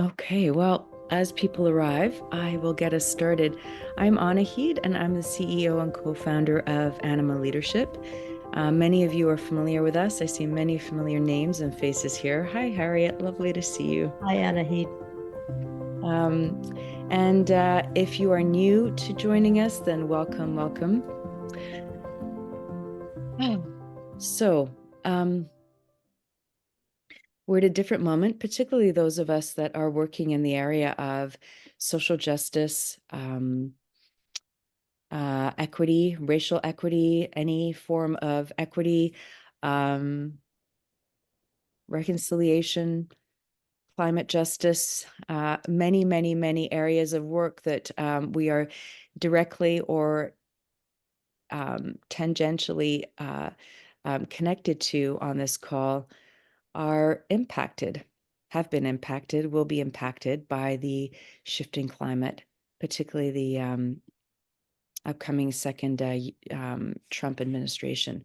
Okay, well, as people arrive, I will get us started. I'm Annahid, and I'm the CEO and co-founder of Anima Leadership. Many of you are familiar with us. I see many familiar names and faces here. Hi, Harriet. Lovely to see you. Hi, Annahid. Um, and if you are new to joining us, then welcome, welcome. So, we're at a different moment, particularly those of us that are working in the area of social justice, equity, racial equity, any form of equity, reconciliation, climate justice, many, many, many areas of work that we are directly or tangentially connected to on this call are impacted, have been impacted, will be impacted by the shifting climate, particularly the upcoming second Trump administration.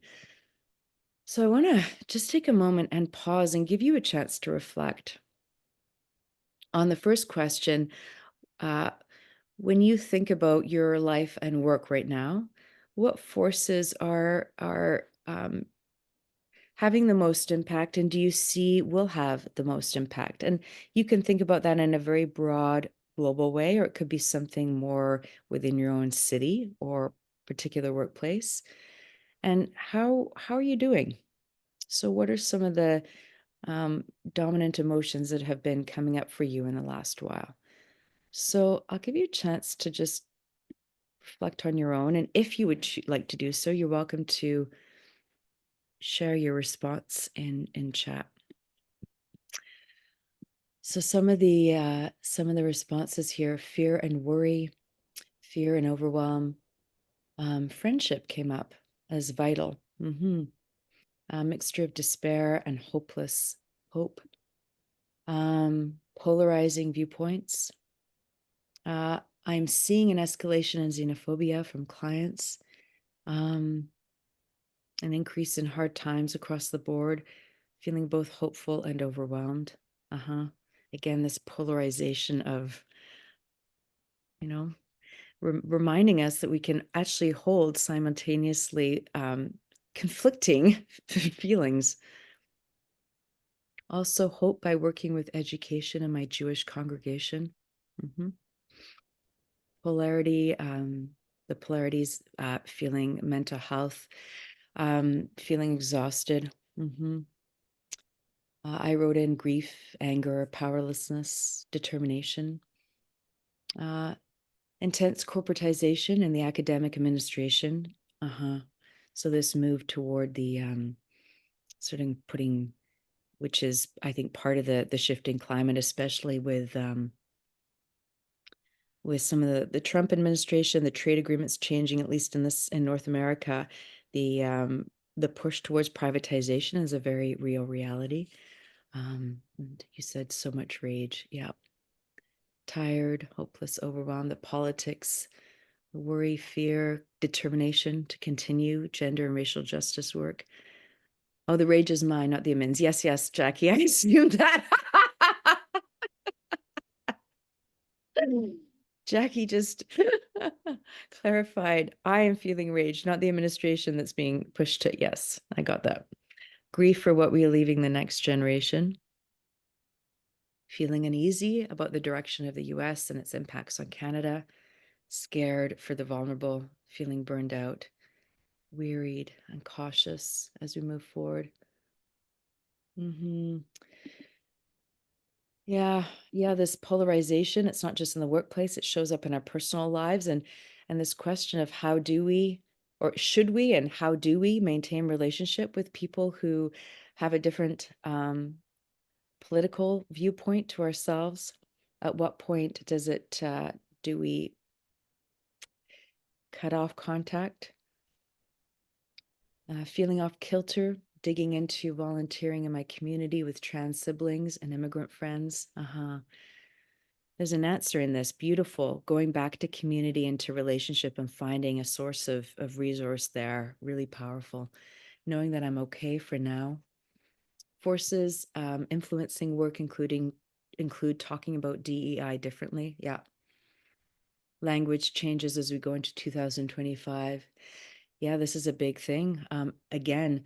So I want to just take a moment and pause and give you a chance to reflect on the first question. Uh, when you think about your life and work right now, what forces are having the most impact, and do you see will have the most impact? And you can think about that in a very broad global way, or it could be something more within your own city or particular workplace. And how are you doing? So what are some of the dominant emotions that have been coming up for you in the last while? So I'll give you a chance to just reflect on your own, and if you would like to do so, you're welcome to share your response in chat. So some of the responses here: fear and worry, fear and overwhelm. Friendship came up as vital. A mixture of despair and hopeless hope. Polarizing viewpoints. I'm seeing an escalation in xenophobia from clients. An increase in hard times across the board. Feeling both hopeful and overwhelmed. Again, this polarization of, reminding us that we can actually hold simultaneously conflicting feelings. Also, hope by working with education in my Jewish congregation. Polarity, the polarities, feeling mental health, feeling exhausted. I wrote in grief, anger, powerlessness, determination. Intense corporatization in the academic administration. So this move toward the sort of putting, which is, I think, part of the shifting climate, especially with some of the Trump administration, the trade agreements changing, at least in North America. The push towards privatization is a very real reality. And you said so much rage. Yeah. Tired, hopeless, overwhelmed, the politics, worry, fear, determination to continue gender and racial justice work. Oh, the rage is mine, not the amends. Yes, yes, Jackie, I assumed that. Jackie just clarified, I am feeling rage, not the administration that's being pushed to. Yes, I got that. Grief for what we are leaving the next generation. Feeling uneasy about the direction of the US and its impacts on Canada. Scared for the vulnerable, feeling burned out, wearied and cautious as we move forward. Yeah, this polarization, it's not just in the workplace, it shows up in our personal lives. And this question of how do we, or should we, and how do we maintain relationship with people who have a different political viewpoint to ourselves? At what point does it do we cut off contact? Feeling off kilter, digging into volunteering in my community with trans siblings and immigrant friends. There's an answer in this. Beautiful. Going back to community and to relationship and finding a source of resource there. Really powerful. Knowing that I'm okay for now. Forces influencing work, including include talking about DEI differently. Yeah. Language changes as we go into 2025. Yeah, this is a big thing. Again,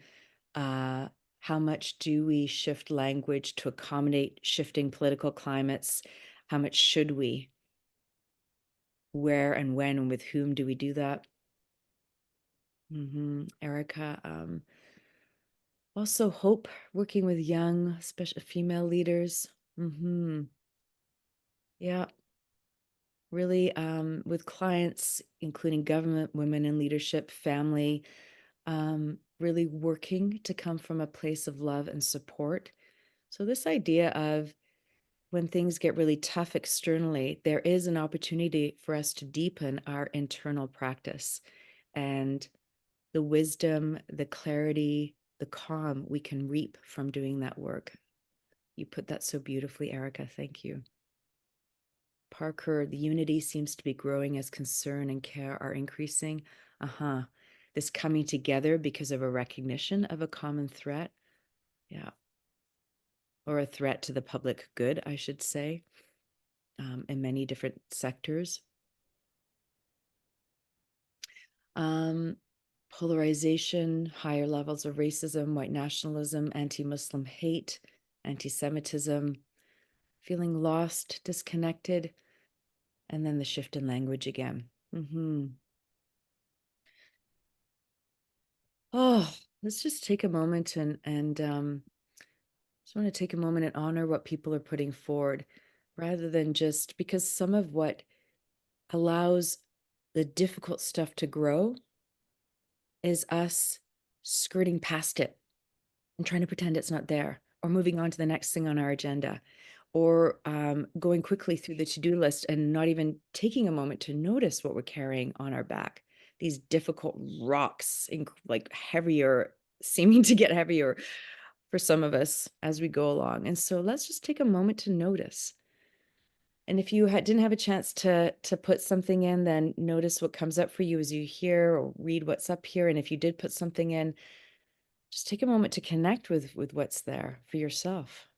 how much do we shift language to accommodate shifting political climates? How much should we? Where and when and with whom do we do that? Erica, also hope working with young, especially female leaders. Yeah, really with clients, including government, women in leadership, family, really working to come from a place of love and support. So this idea of when things get really tough externally, there is an opportunity for us to deepen our internal practice and the wisdom, the clarity, the calm we can reap from doing that work. You put that so beautifully, Erica. Thank you. Parker, the unity seems to be growing as concern and care are increasing. This coming together because of a recognition of a common threat. Yeah. Or a threat to the public good, I should say, in many different sectors. Polarization, higher levels of racism, white nationalism, anti-Muslim hate, anti-Semitism, feeling lost, disconnected, and then the shift in language again. Oh, let's just take a moment and just want to take a moment and honor what people are putting forward rather than just because some of what allows the difficult stuff to grow is us skirting past it and trying to pretend it's not there, or moving on to the next thing on our agenda, or going quickly through the to-do list and not even taking a moment to notice what we're carrying on our back. These difficult rocks, like heavier, seeming to get heavier for some of us as we go along. And so let's just take a moment to notice. And if you didn't have a chance to put something in, then notice what comes up for you as you hear or read what's up here. And if you did put something in, just take a moment to connect with what's there for yourself.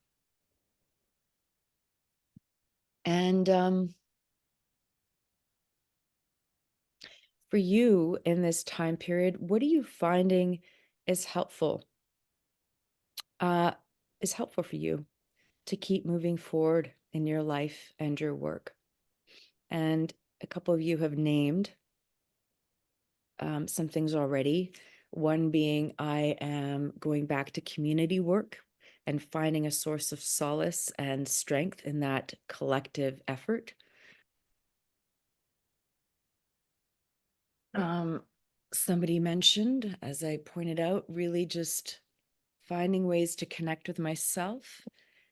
And for you in this time period, what are you finding is helpful? Is helpful for you to keep moving forward in your life and your work? And a couple of you have named some things already. One being, I am going back to community work and finding a source of solace and strength in that collective effort. Somebody mentioned, as I pointed out, really just finding ways to connect with myself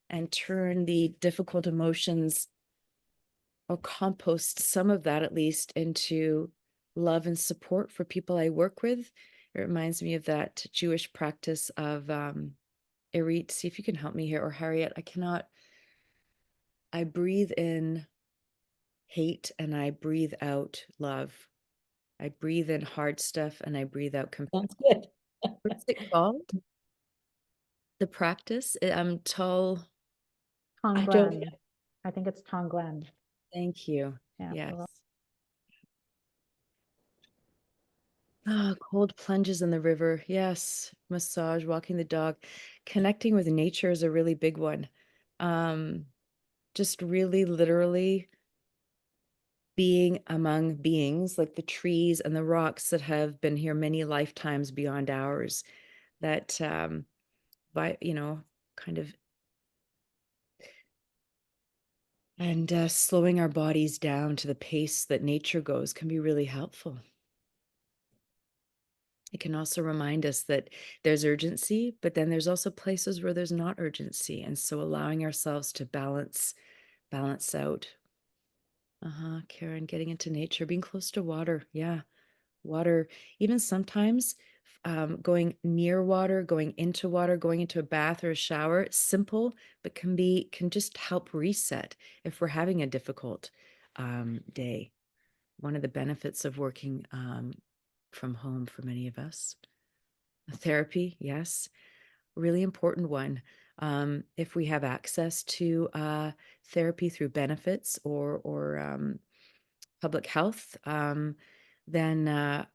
and turn the difficult emotions or compost some of that at least into love and support for people I work with. It reminds me of that Jewish practice of Erit. See if you can help me here, or Harriet. I breathe in hate and I breathe out love. I breathe in hard stuff and I breathe out compassion. Sounds good. What's it called? The practice? Tall. I don't. Tonglen. I think it's Tonglen. Thank you. Yeah. Yes. Oh, cold plunges in the river. Yes. Massage, walking the dog. Connecting with nature is a really big one. Just really literally being among beings like the trees and the rocks that have been here many lifetimes beyond ours, that by kind of, and slowing our bodies down to the pace that nature goes can be really helpful. It can also remind us that there's urgency, but then there's also places where there's not urgency. And so allowing ourselves to balance out. Karen, getting into nature, being close to water. Yeah. Water, even sometimes going near water, going into water, going into a bath or a shower, simple, but can just help reset if we're having a difficult day. One of the benefits of working from home for many of us. Therapy, yes, really important one. If we have access to therapy through benefits or public health, then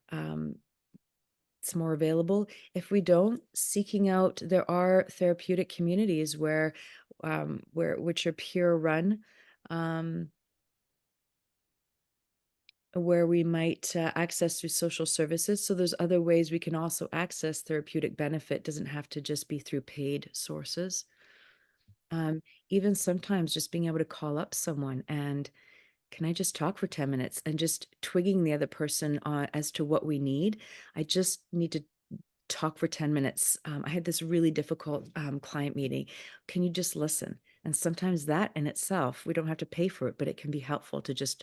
it's more available. If we don't, seeking out, there are therapeutic communities where which are peer run, um, where we might access through social services. So there's other ways we can also access therapeutic benefit. Doesn't have to just be through paid sources. Um, Even sometimes just being able to call up someone and can I just talk for 10 minutes and just twigging the other person as to what we need. I just need to talk for 10 minutes. I had this really difficult client meeting. Can you just listen? And sometimes that in itself, we don't have to pay for it, but it can be helpful to just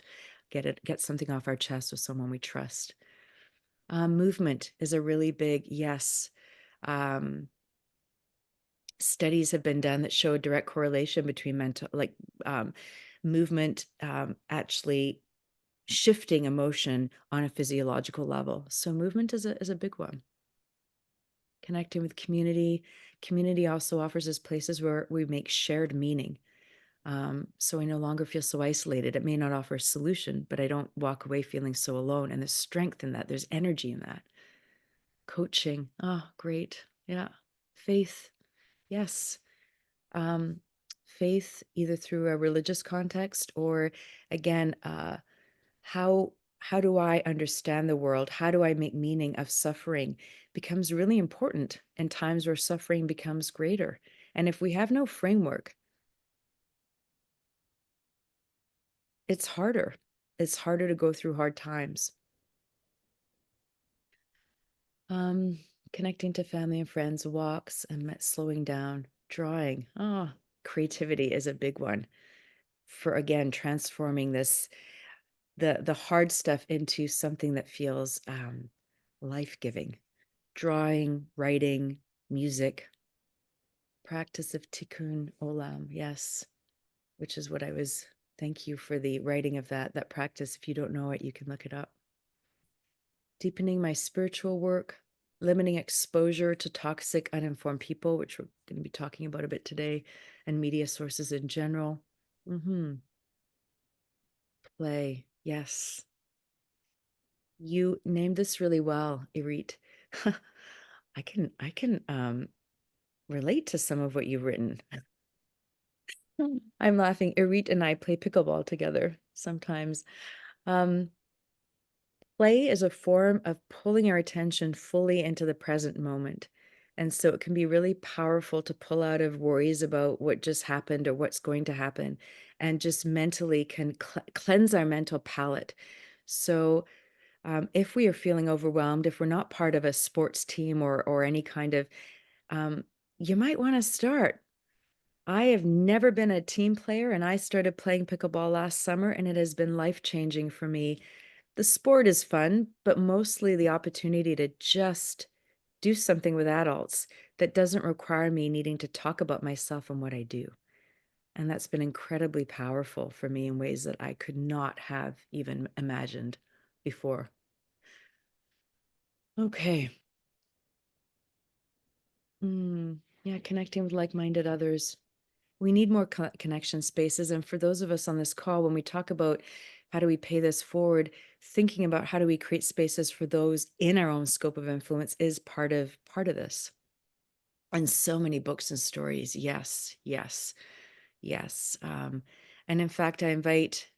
get something off our chest with someone we trust. Movement is a really big yes. Um, Studies have been done that show a direct correlation between movement actually shifting emotion on a physiological level. So movement is a big one. Connecting with community. Community also offers us places where we make shared meaning. So I no longer feel so isolated. It may not offer a solution, but I don't walk away feeling so alone. And there's strength in that. There's energy in that. Coaching. Oh, great. Yeah. Faith. Yes. Um, Faith, either through a religious context or, again, how how do I understand the world? How do I make meaning of suffering becomes really important in times where suffering becomes greater. And if we have no framework, it's harder. It's harder to go through hard times. Um, Connecting to family and friends, walks and slowing down, drawing. Oh, creativity is a big one for again transforming this the hard stuff into something that feels life-giving. Drawing, writing, music, practice of tikkun olam, yes, which is what I was. Thank you for the writing of that practice. If you don't know it, you can look it up. Deepening my spiritual work, limiting exposure to toxic, uninformed people, which we're going to be talking about a bit today, and media sources in general. Play, yes. You named this really well, Irit. I can relate to some of what you've written. I'm laughing. Irit and I play pickleball together sometimes. Um, Play is a form of pulling our attention fully into the present moment. And so it can be really powerful to pull out of worries about what just happened or what's going to happen and just mentally can cleanse our mental palette. So if we are feeling overwhelmed, if we're not part of a sports team or any kind of, um, you might want to start. I have never been a team player, and I started playing pickleball last summer, and it has been life-changing for me. The sport is fun, but mostly the opportunity to just do something with adults that doesn't require me needing to talk about myself and what I do. And that's been incredibly powerful for me in ways that I could not have even imagined before. Okay. Yeah, connecting with like-minded others. We need more connection spaces. And for those of us on this call, when we talk about how do we pay this forward, thinking about how do we create spaces for those in our own scope of influence is part of this. And so many books and stories. Yes, yes, yes. And in fact, I invite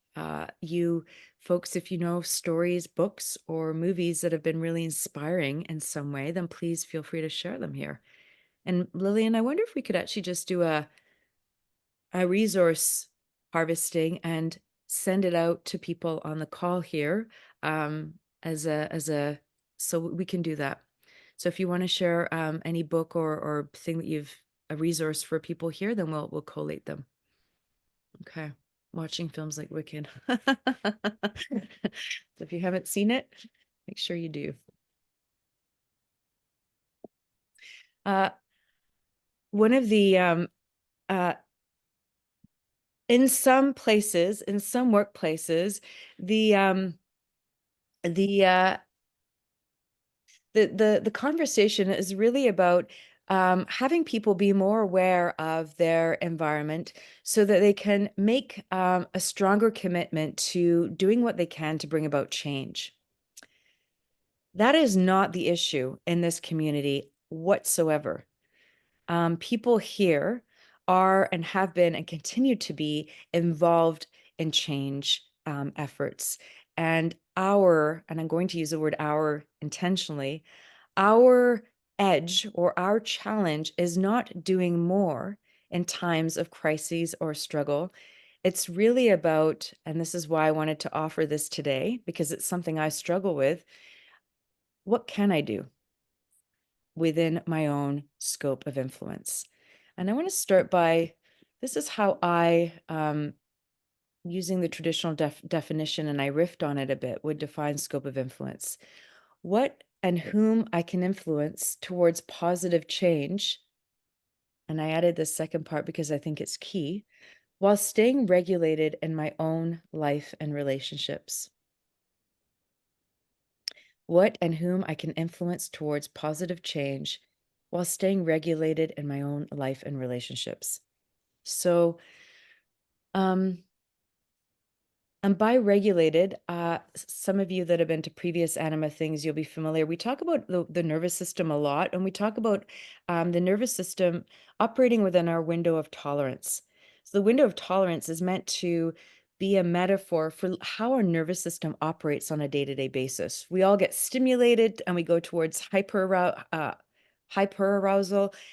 you folks, if you know stories, books, or movies that have been really inspiring in some way, then please feel free to share them here. And Lillian, I wonder if we could actually just do a resource harvesting and send it out to people on the call here as a so we can do that. So if you want to share any book or thing that you've a resource for people here, then we'll collate them. Okay. Watching films like Wicked. So if you haven't seen it, make sure you do. Uh, One of the uh, in some places, in some workplaces, the the uh, the conversation is really about having people be more aware of their environment so that they can make a stronger commitment to doing what they can to bring about change. That is not the issue in this community whatsoever. People here are and have been and continue to be involved in change efforts. And I'm going to use the word our intentionally, our edge or our challenge is not doing more in times of crises or struggle. It's really about, and this is why I wanted to offer this today, because it's something I struggle with. What can I do within my own scope of influence? And I want to start by, this is how I, using the traditional definition, and I riffed on it a bit, would define scope of influence. What and whom I can influence towards positive change. And I added this second part because I think it's key, while staying regulated in my own life and relationships. What and whom I can influence towards positive change while staying regulated in my own life and relationships. So, and by regulated, some of you that have been to previous Anima things, you'll be familiar. We talk about the nervous system a lot, and we talk about the nervous system operating within our window of tolerance. So the window of tolerance is meant to be a metaphor for how our nervous system operates on a day-to-day basis. We all get stimulated and we go towards hyperarousal,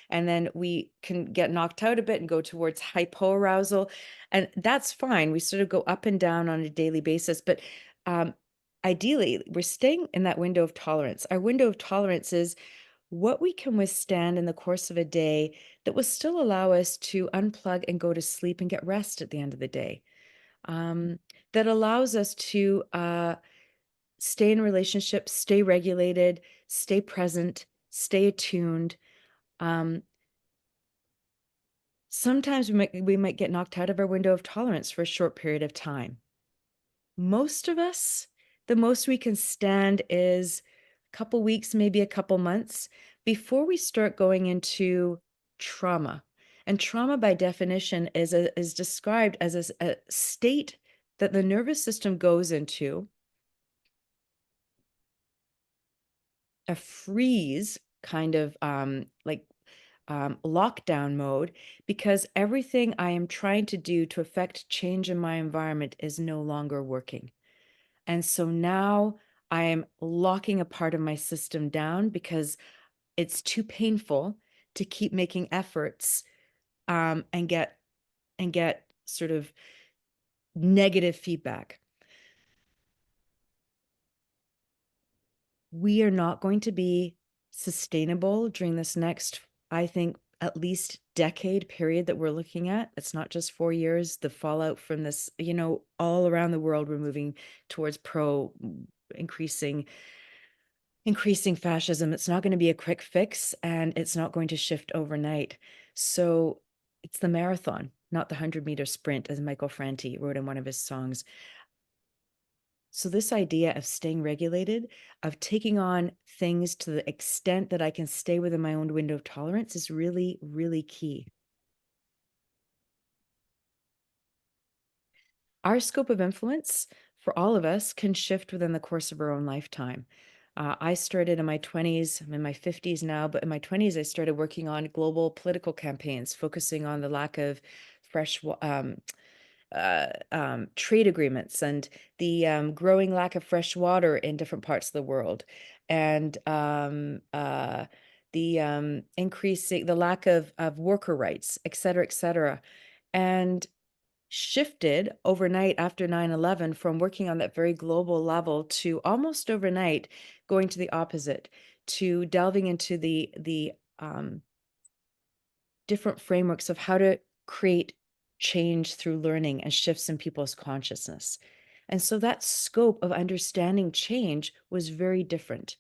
and then we can get knocked out a bit and go towards hypoarousal. And that's fine. We sort of go up and down on a daily basis, but ideally, we're staying in that window of tolerance. Our window of tolerance is what we can withstand in the course of a day that will still allow us to unplug and go to sleep and get rest at the end of the day. That allows us to stay in relationships, stay regulated, stay present, stay attuned. Sometimes we might get knocked out of our window of tolerance for a short period of time. Most of us, the most we can stand is a couple weeks, maybe a couple months before we start going into trauma. And trauma, by definition, is described as a state that the nervous system goes into, a freeze kind of lockdown mode, because everything I am trying to do to affect change in my environment is no longer working. And so now I am locking a part of my system down because it's too painful to keep making efforts and get sort of negative feedback. We are not going to be sustainable during this next, I think, at least decade period that we're looking at. It's not just 4 years. The fallout from this, all around the world, we're moving towards increasing fascism. It's not going to be a quick fix, and it's not going to shift overnight. So it's the marathon, not the 100-meter sprint, as Michael Franti wrote in one of his songs. So this idea of staying regulated, of taking on things to the extent that I can stay within my own window of tolerance, is really, really key. Our scope of influence for all of us can shift within the course of our own lifetime. I started in my 20s, I'm in my 50s now, but in my 20s, I started working on global political campaigns, focusing on the lack of fresh trade agreements and the growing lack of fresh water in different parts of the world, and the increasing the lack of worker rights, et cetera, et cetera. And shifted overnight after 9/11 from working on that very global level to almost overnight going to the opposite, to delving into the different frameworks of how to create change through learning and shifts in people's consciousness. And so that scope of understanding change was very different.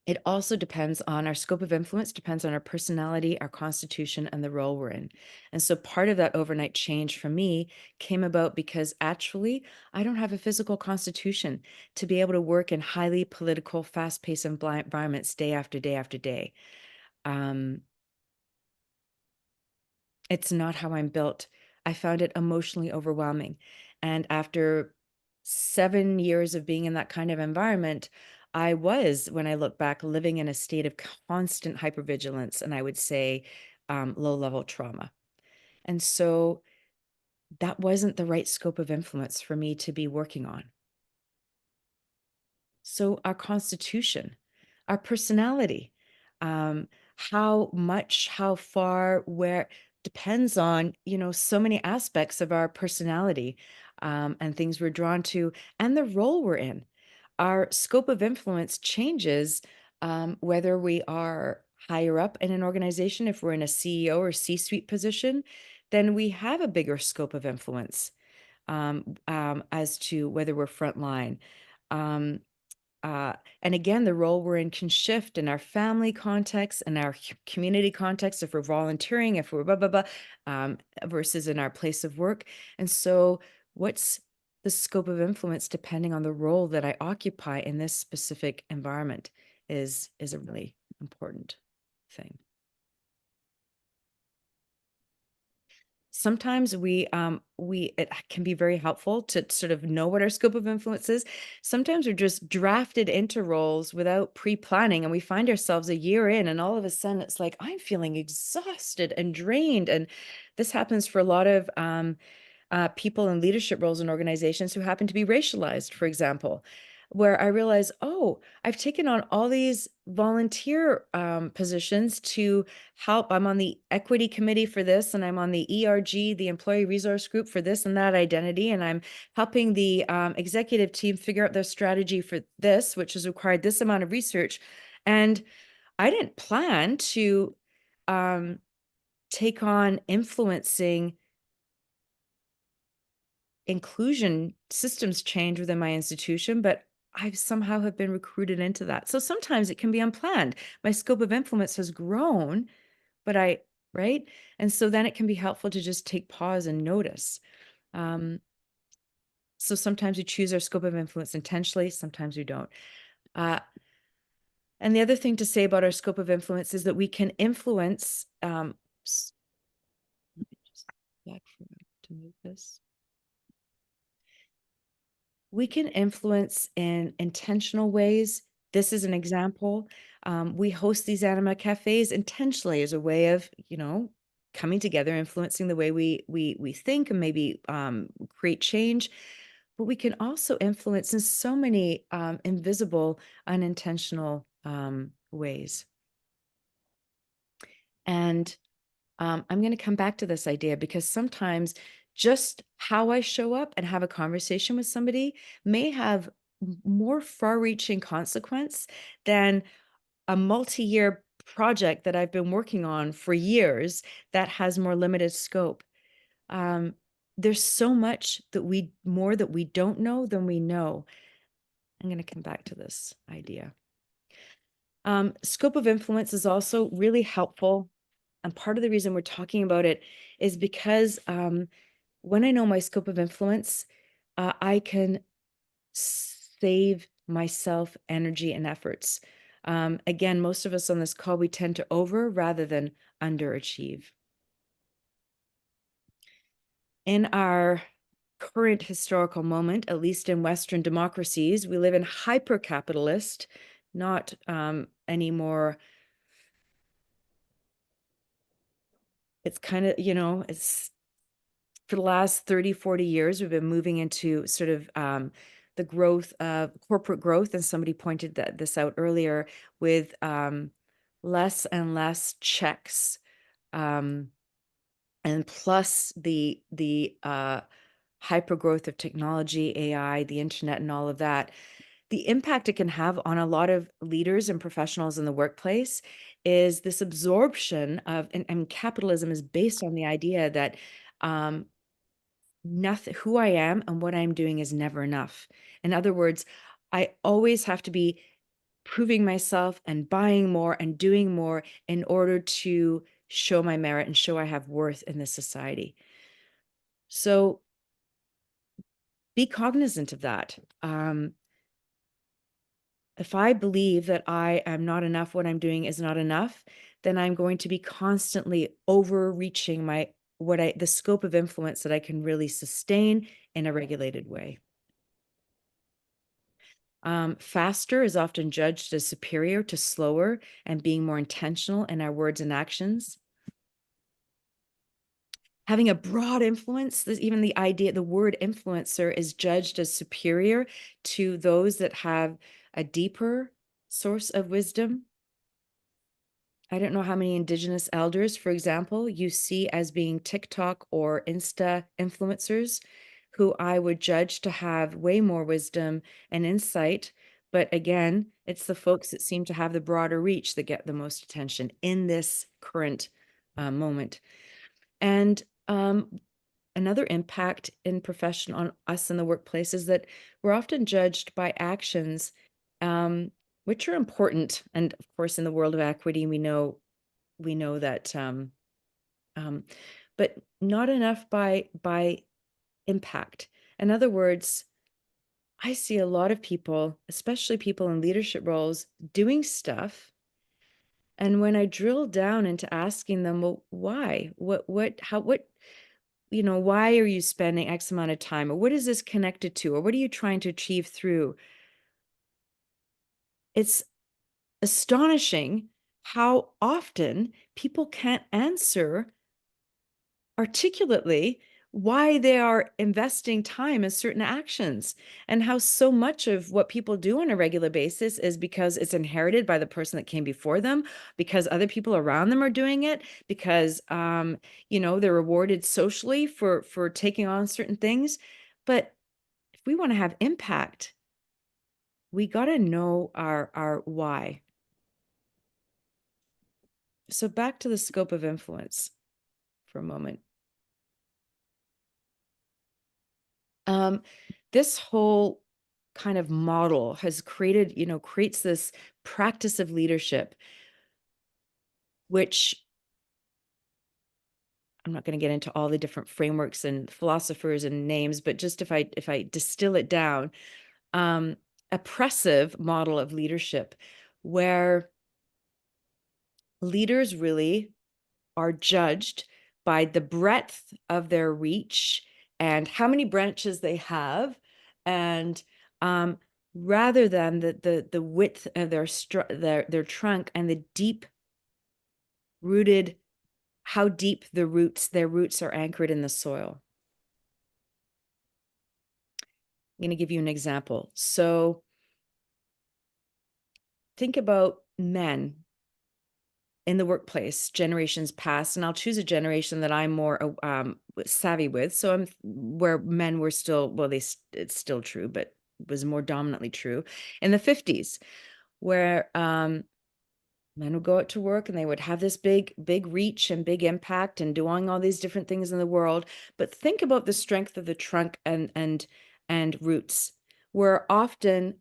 It also depends on our scope of influence, depends on our personality, our constitution, and the role we're in. And so part of that overnight change for me came about because actually I don't have a physical constitution to be able to work in highly political, fast-paced environments day after day after day. Um, it's not how I'm built. I found it emotionally overwhelming. And after 7 years of being in that kind of environment, I was, when I look back, living in a state of constant hypervigilance, and I would say low-level trauma. And so that wasn't the right scope of influence for me to be working on. So our constitution, our personality, how much, how far, where depends on, so many aspects of our personality, and things we're drawn to and the role we're in. Our scope of influence changes, whether we are higher up in an organization, if we're in a CEO or C-suite position, then we have a bigger scope of influence, as to whether we're frontline. Um, uh, and again, the role we're in can shift in our family context and our community context, if we're volunteering, if we're blah, blah, blah, versus in our place of work. And so what's the scope of influence depending on the role that I occupy in this specific environment is a really important thing. Sometimes it can be very helpful to sort of know what our scope of influence is. Sometimes we're just drafted into roles without pre-planning, and we find ourselves a year in, and all of a sudden it's like, I'm feeling exhausted and drained. And this happens for a lot of people in leadership roles in organizations who happen to be racialized, for example, where I realize, oh, I've taken on all these volunteer positions to help. I'm on the equity committee for this, and I'm on the ERG, the employee resource group, for this and that identity, and I'm helping the executive team figure out their strategy for this, which has required this amount of research. And I didn't plan to take on influencing inclusion systems change within my institution, but I somehow have been recruited into that. So sometimes it can be unplanned. My scope of influence has grown, but right? And so then it can be helpful to just take pause and notice. Um, so sometimes we choose our scope of influence intentionally, sometimes we don't. Uh, and the other thing to say about our scope of influence is that we can influence, let me just back to move this. We can influence in intentional ways. This is an example. We host these Anima cafes intentionally as a way of, coming together, influencing the way we think, and maybe create change. But we can also influence in so many invisible, unintentional ways. And I'm going to come back to this idea because sometimes just how I show up and have a conversation with somebody may have more far-reaching consequence than a multi-year project that I've been working on for years that has more limited scope. There's so much more that we don't know than we know. I'm going to come back to this idea. Scope of influence is also really helpful. And part of the reason we're talking about it is because when I know my scope of influence, I can save myself energy and efforts. Again, most of us on this call, we tend to over rather than underachieve. In our current historical moment, at least in Western democracies, we live in hyper-capitalist, not anymore. It's kind of, it's for the last 30, 40 years, we've been moving into sort of the growth of corporate growth. And somebody pointed this out earlier with less and less checks. And plus the hyper growth of technology, AI, the internet, and all of that, the impact it can have on a lot of leaders and professionals in the workplace is this absorption of, and capitalism is based on the idea that nothing, who I am and what I'm doing is never enough. In other words, I always have to be proving myself and buying more and doing more in order to show my merit and show I have worth in this society. So be cognizant of that. If I believe that I am not enough, what I'm doing is not enough, then I'm going to be constantly overreaching the scope of influence that I can really sustain in a regulated way. Faster is often judged as superior to slower and being more intentional in our words and actions. Having a broad influence, even the word influencer is judged as superior to those that have a deeper source of wisdom. I don't know how many Indigenous elders, for example, you see as being TikTok or Insta influencers who I would judge to have way more wisdom and insight. But again, it's the folks that seem to have the broader reach that get the most attention in this current moment. And another impact in profession on us in the workplace is that we're often judged by actions, which are important. And of course, in the world of equity, we know that, but not enough by impact. In other words, I see a lot of people, especially people in leadership roles, doing stuff. And when I drill down into asking them, well, why? Why are you spending X amount of time? Or what is this connected to? Or what are you trying to achieve through? It's astonishing how often people can't answer articulately why they are investing time in certain actions, and how so much of what people do on a regular basis is because it's inherited by the person that came before them, because other people around them are doing it, because they're rewarded socially for taking on certain things. But if we want to have impact, we got to know our why. So back to the scope of influence for a moment. This whole kind of model has creates this practice of leadership, which I'm not going to get into all the different frameworks and philosophers and names, but just if I distill it down, oppressive model of leadership where leaders really are judged by the breadth of their reach and how many branches they have, and rather than the width of their trunk and the deep rooted, how deep their roots are anchored in the soil. I'm going to give you an example. So think about men in the workplace, generations past, and I'll choose a generation that I'm more savvy with. So I'm where men were still, well, it's still true, but was more dominantly true in the 50s, where men would go out to work and they would have this big reach and big impact and doing all these different things in the world. But think about the strength of the trunk and roots, where often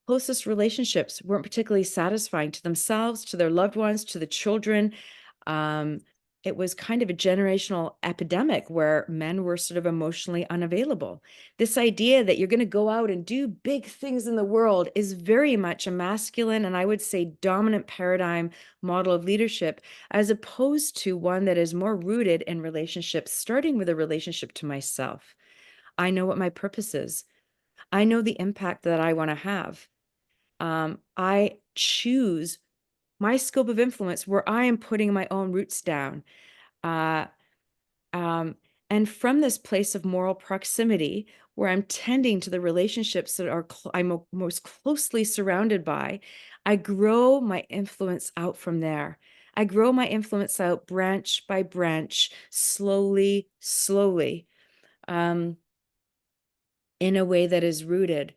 closest relationships weren't particularly satisfying to themselves, to their loved ones, to the children. It was kind of a generational epidemic where men were sort of emotionally unavailable. This idea that you're going to go out and do big things in the world is very much a masculine and I would say dominant paradigm model of leadership, as opposed to one that is more rooted in relationships, starting with a relationship to myself. I know what my purpose is. I know the impact that I want to have. I choose my scope of influence where I am putting my own roots down. Uh, um, and from this place of moral proximity, where I'm tending to the relationships that I'm most closely surrounded by, I grow my influence out from there. I grow my influence out branch by branch, slowly, slowly, in a way that is rooted.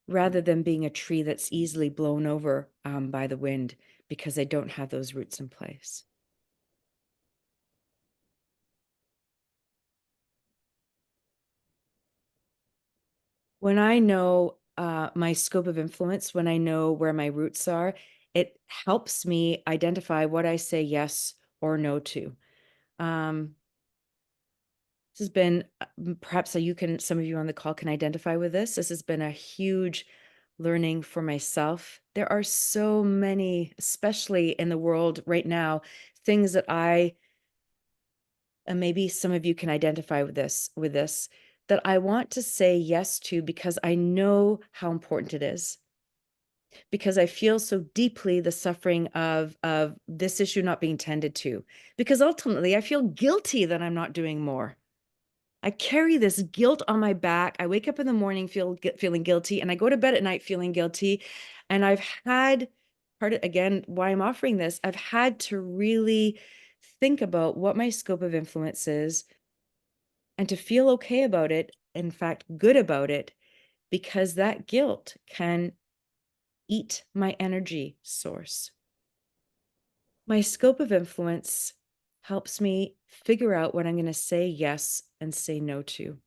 Rather than being a tree that's easily blown over by the wind because I don't have those roots in place. When I know my scope of influence, when I know where my roots are, it helps me identify what I say yes or no to. This has been perhaps some of you on the call can identify with this. This has been a huge learning for myself. There are so many, especially in the world right now, things that and maybe some of you can identify with this, that I want to say yes to because I know how important it is. Because I feel so deeply the suffering of this issue not being tended to. Because ultimately I feel guilty that I'm not doing more. I carry this guilt on my back. I wake up in the morning feeling guilty, and I go to bed at night feeling guilty. And I've had again, why I'm offering this, I've had to really think about what my scope of influence is and to feel okay about it, in fact, good about it, because that guilt can eat my energy source. My scope of influence helps me figure out what I'm going to say yes and say no to.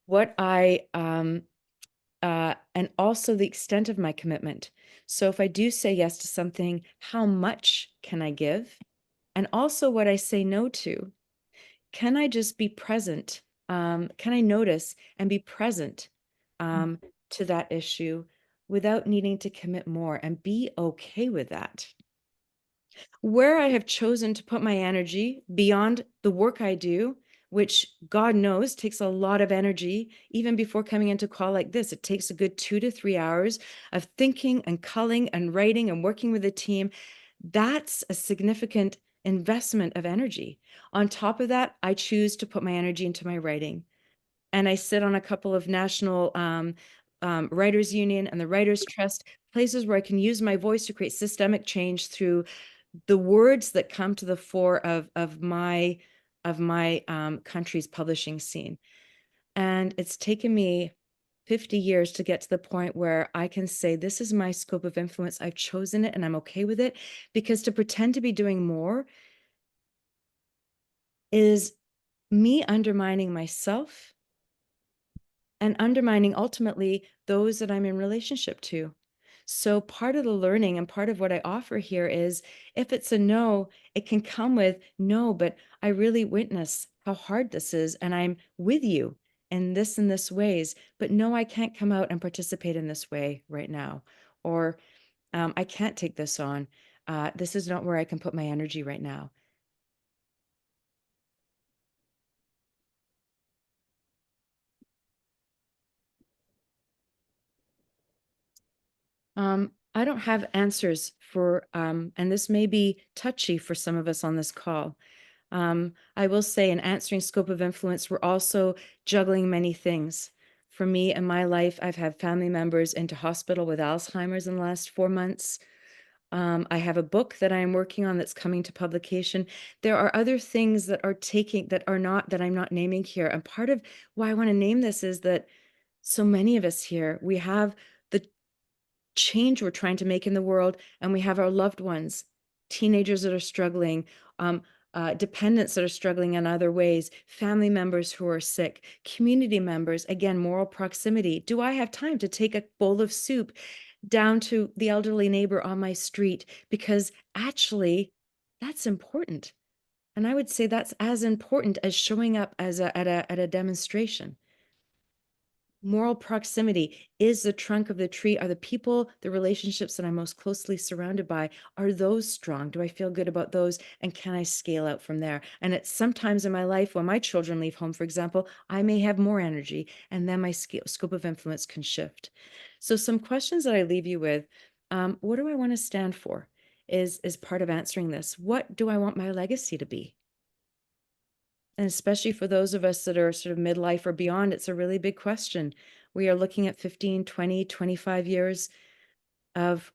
What and also the extent of my commitment. So if I do say yes to something, how much can I give? And also what I say no to. Can I just be present? Can I notice and be present to that issue without needing to commit more and be okay with that? Where I have chosen to put my energy beyond the work I do, which God knows takes a lot of energy, even before coming into a call like this, it takes a good 2 to 3 hours of thinking and culling and writing and working with a team. That's a significant investment of energy. On top of that, I choose to put my energy into my writing. And I sit on a couple of national writers union and the Writers Trust, places where I can use my voice to create systemic change through the words that come to the fore of my country's publishing scene. And it's taken me 50 years to get to the point where I can say, this is my scope of influence. I've chosen it and I'm okay with it, because to pretend to be doing more is me undermining myself and undermining ultimately those that I'm in relationship to. So part of the learning and part of what I offer here is, if it's a no, it can come with no, but I really witness how hard this is, and I'm with you in this ways, but no, I can't come out and participate in this way right now, or I can't take this on. This is not where I can put my energy right now. I don't have answers for, and this may be touchy for some of us on this call. I will say, in answering scope of influence, we're also juggling many things. For me in my life, I've had family members into hospital with Alzheimer's in the last 4 months. I have a book that I'm working on that's coming to publication. There are other things that I'm not naming here. And part of why I want to name this is that so many of us here, we have the change we're trying to make in the world, and we have our loved ones, teenagers that are struggling, dependents that are struggling in other ways, family members who are sick, community members, again, moral proximity. Do I have time to take a bowl of soup down to the elderly neighbor on my street? Because actually, that's important. And I would say that's as important as showing up at a demonstration. Moral proximity is the trunk of the tree. Are the people, the relationships that I'm most closely surrounded by, are those strong? Do I feel good about those? And can I scale out from there? And it's sometimes in my life when my children leave home, for example, I may have more energy, and then my scope of influence can shift. So some questions that I leave you with, what do I want to stand for is part of answering this. What do I want my legacy to be? And especially for those of us that are sort of midlife or beyond, it's a really big question. We are looking at 15, 20, 25 years of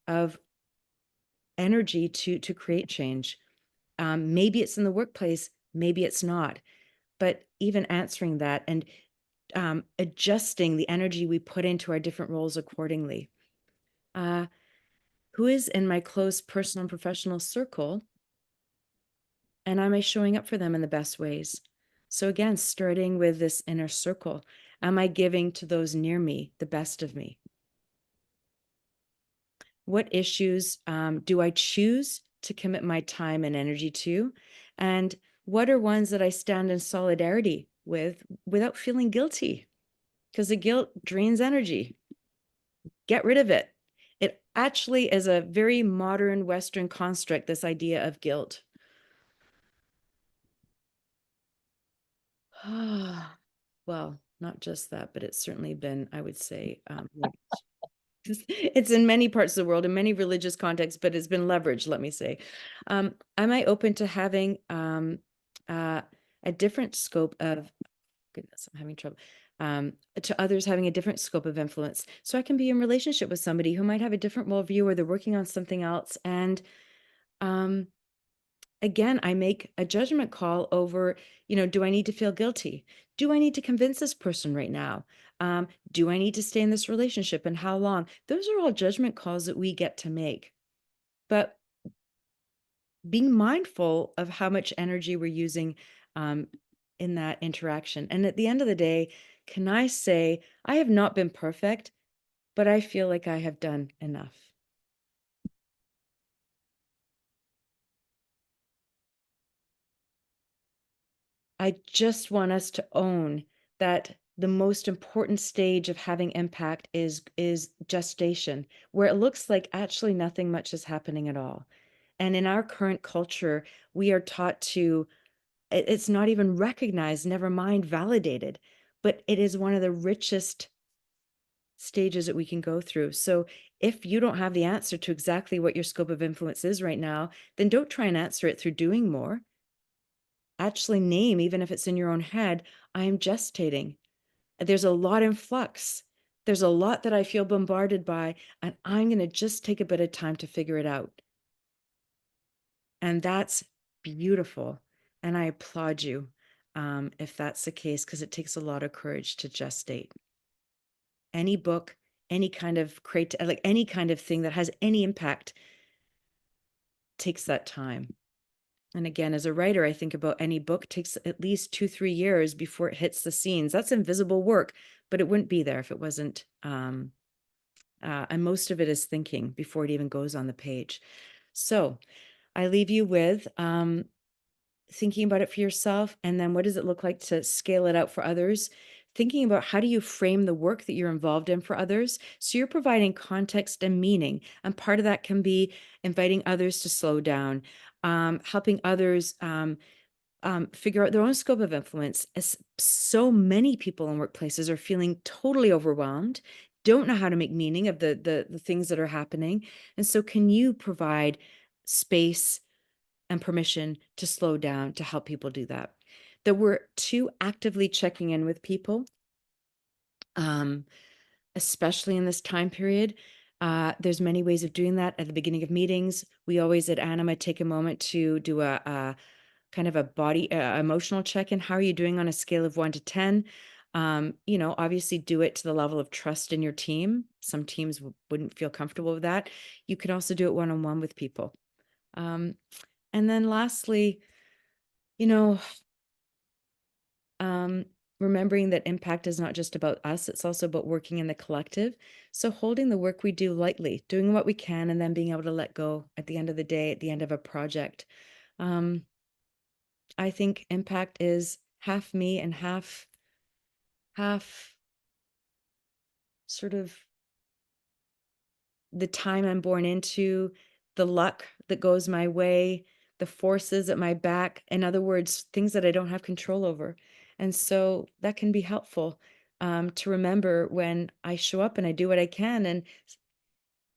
energy to create change. Maybe it's in the workplace, maybe it's not. But even answering that and adjusting the energy we put into our different roles accordingly. Who is in my close personal and professional circle? And am I showing up for them in the best ways? So again, starting with this inner circle. Am I giving to those near me the best of me? What issues do I choose to commit my time and energy to? And what are ones that I stand in solidarity with without feeling guilty? Because the guilt drains energy. Get rid of it. It actually is a very modern Western construct, this idea of guilt. Well, not just that, but it's certainly been, I would say, it's in many parts of the world, in many religious contexts, but it's been leveraged, let me say. Am I open to having a different scope of, goodness, I'm having trouble, to others having a different scope of influence? So I can be in relationship with somebody who might have a different worldview, or they're working on something else. And again, I make a judgment call over, do I need to feel guilty? Do I need to convince this person right now? Do I need to stay in this relationship, and how long? Those are all judgment calls that we get to make. But being mindful of how much energy we're using in that interaction. And at the end of the day, can I say, I have not been perfect, but I feel like I have done enough. I just want us to own that the most important stage of having impact is gestation, where it looks like actually nothing much is happening at all. And in our current culture, we are taught to, it's not even recognized, never mind validated, but it is one of the richest stages that we can go through. So if you don't have the answer to exactly what your scope of influence is right now, then don't try and answer it through doing more. Actually name, even if it's in your own head, I am gestating. There's a lot in flux. There's a lot that I feel bombarded by, and I'm going to just take a bit of time to figure it out. And that's beautiful. And I applaud you if that's the case, because it takes a lot of courage to gestate. Any book, any kind of like any kind of thing that has any impact takes that time. And again, as a writer, I think about any book takes at least 2-3 years before it hits the scenes. That's invisible work, but it wouldn't be there if it wasn't. And most of it is thinking before it even goes on the page. So I leave you with thinking about it for yourself. And then what does it look like to scale it out for others? Thinking about how do you frame the work that you're involved in for others? So you're providing context and meaning. And part of that can be inviting others to slow down, helping others figure out their own scope of influence. As so many people in workplaces are feeling totally overwhelmed, don't know how to make meaning of the things that are happening. And so can you provide space and permission to slow down to help people do that? That we're too actively checking in with people, especially in this time period. There's many ways of doing that. At the beginning of meetings, we always at Anima take a moment to do a kind of a body emotional check-in. How are you doing on a scale of 1 to 10? Obviously do it to the level of trust in your team. Some teams wouldn't feel comfortable with that. You could also do it one-on-one with people. And then lastly, remembering that impact is not just about us, it's also about working in the collective. So holding the work we do lightly, doing what we can, and then being able to let go at the end of the day, at the end of a project. I think impact is half me and half sort of the time I'm born into, the luck that goes my way, the forces at my back. In other words, things that I don't have control over. And so that can be helpful to remember when I show up and I do what I can, and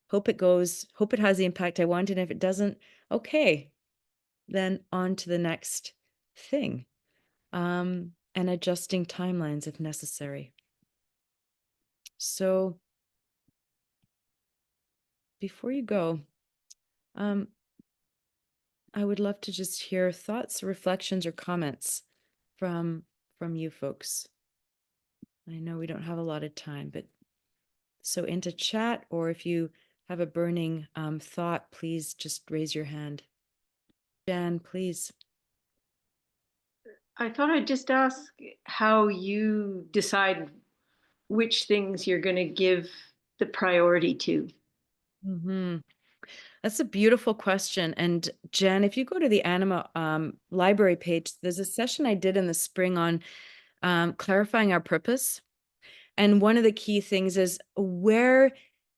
hope it has the impact I want. And if it doesn't, okay, then on to the next thing. And adjusting timelines if necessary. So before you go, I would love to just hear thoughts, reflections, or comments from you folks. I know we don't have a lot of time, but so into chat, or if you have a burning thought, please just raise your hand. Jan, please. I thought I'd just ask how you decide which things you're going to give the priority to. Mm-hmm. That's a beautiful question. And Jen, if you go to the Anima library page, there's a session I did in the spring on clarifying our purpose. And one of the key things is, where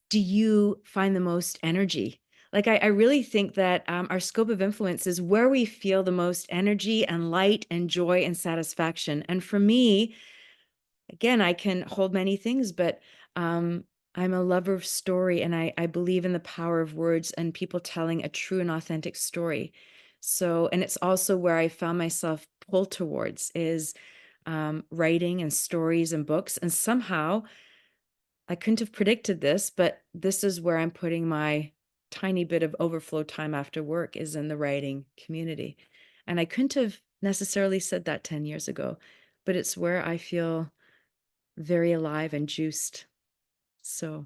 do you find the most energy? Like, I really think that our scope of influence is where we feel the most energy and light and joy and satisfaction. And for me, again, I can hold many things, but I'm a lover of story, and I believe in the power of words and people telling a true and authentic story. So, and it's also where I found myself pulled towards is writing and stories and books. And somehow I couldn't have predicted this, but this is where I'm putting my tiny bit of overflow time after work, is in the writing community. And I couldn't have necessarily said that 10 years ago, but it's where I feel very alive and juiced. So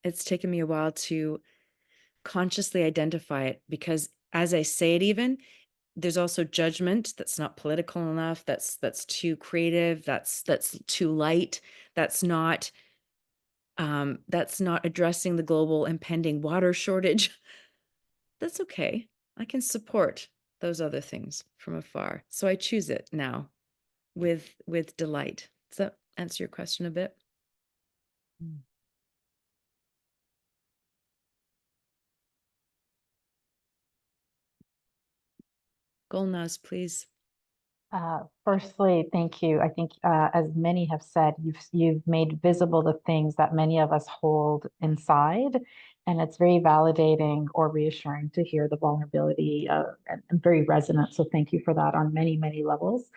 it's taken me a while to consciously identify it, because as I say it, even there's also judgment that's not political enough, that's too creative, that's too light, that's not addressing the global impending water shortage. That's okay. I can support those other things from afar. So I choose it now with delight. Does that answer your question a bit? Golnaz, please. Firstly, thank you. I think, as many have said, you've made visible the things that many of us hold inside, and it's very validating or reassuring to hear the vulnerability, and very resonant. So thank you for that on many, many levels.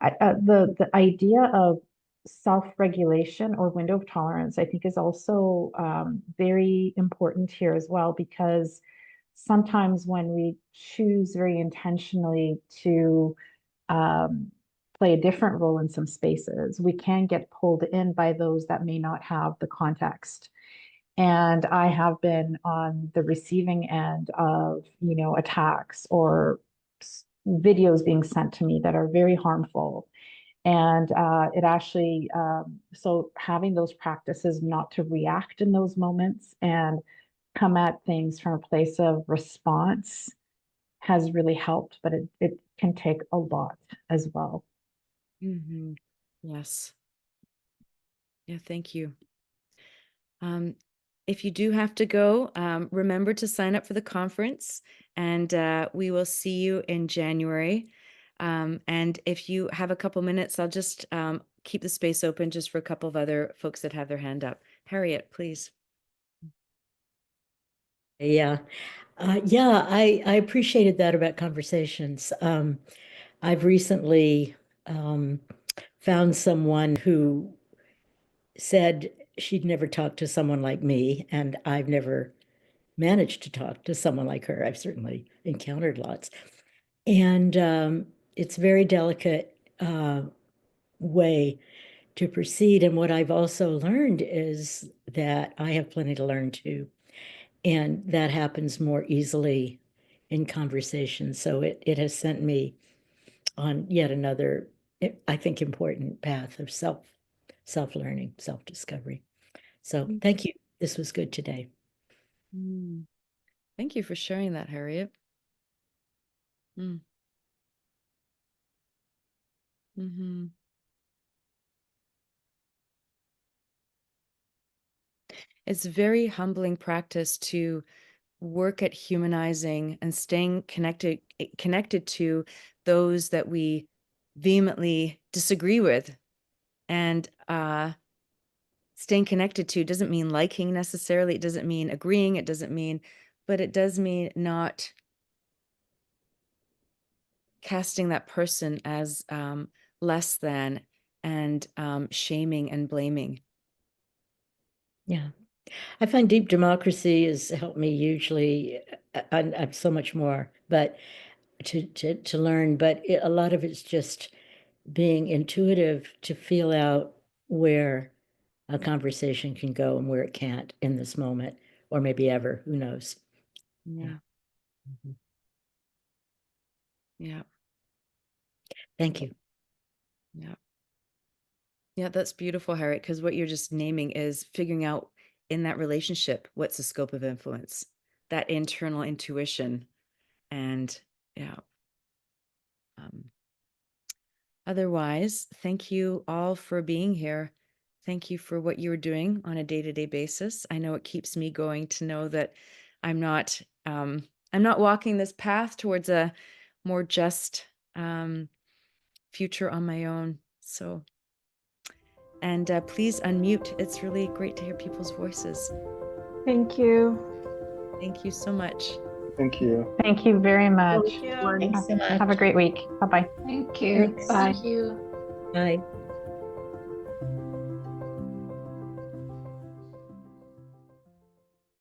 The idea of self-regulation or window of tolerance, I think, is also very important here as well, because sometimes when we choose very intentionally to um, play a different role in some spaces, we can get pulled in by those that may not have the context. And I have been on the receiving end of, attacks or videos being sent to me that are very harmful. And it actually, so having those practices not to react in those moments and come at things from a place of response has really helped, but it can take a lot as well. Mm-hmm. Yes. Yeah, thank you. If you do have to go, remember to sign up for the conference, and we will see you in January. And if you have a couple minutes, I'll just keep the space open just for a couple of other folks that have their hand up. Harriet, please. Yeah. Yeah, I appreciated that about conversations. I've recently found someone who said she'd never talked to someone like me, and I've never managed to talk to someone like her. I've certainly encountered lots. And it's a very delicate way to proceed. And what I've also learned is that I have plenty to learn too. And that happens more easily in conversation. So it has sent me on yet another, I think, important path of self-learning, self-discovery. So thank you. This was good today. Mm. Thank you for sharing that, Harriet. Mm. Mm-hmm. It's very humbling practice to work at humanizing and staying connected to those that we vehemently disagree with. And staying connected to doesn't mean liking necessarily. It doesn't mean agreeing. It doesn't mean, but it does mean not casting that person as less than, and shaming and blaming. Yeah. I find deep democracy has helped me hugely. I'm so much more, but to learn, but a lot of it's just being intuitive to feel out where a conversation can go and where it can't in this moment, or maybe ever, who knows? Yeah. Mhm. Yeah. Thank you. Yeah. Yeah, that's beautiful, Harriet, because what you're just naming is figuring out in that relationship, what's the scope of influence, that internal intuition. And yeah. Otherwise, thank you all for being here. Thank you for what you're doing on a day-to-day basis. I know it keeps me going to know that I'm not walking this path towards a more just future on my own. So, and please unmute. It's really great to hear people's voices. Thank you. Thank you so much. Thank you. Thank you very much. Thank you. Thanks so much. Have a great week. Bye-bye. Thank you. Thanks. Bye. Thank you. Bye.